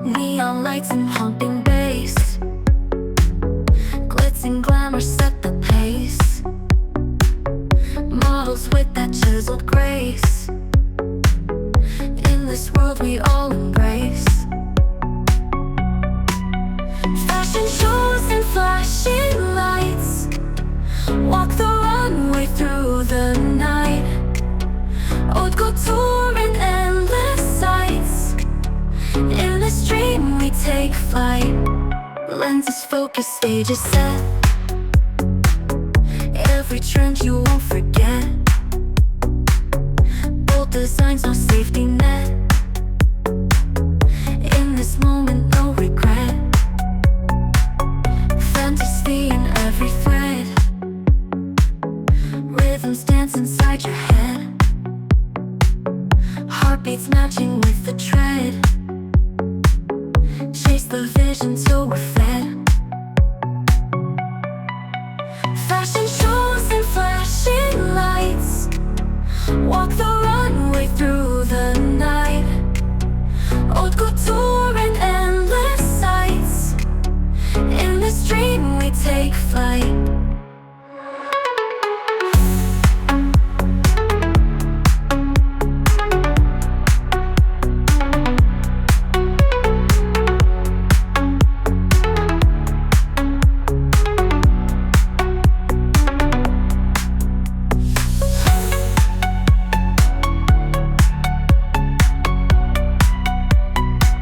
Neon lights and pumping bass, glitz and glamour set the pace. Models with that chiseled grace, in this world we all embrace. Fashion shows and flashing lights, walk the runway through the night. Haute couture and endless sights, in this dream we take flight. Lenses focus, stages set, every trend you won't forget. Bold designs, no safety net, in this moment no regret. Fantasy in every thread, rhythms dance inside your head. Heartbeats matching with the tread, chase the vision till we're fed. Fashion shows and flashing lights, walk the runway through the night. Haute couture and endless sights, in this dream we take flight.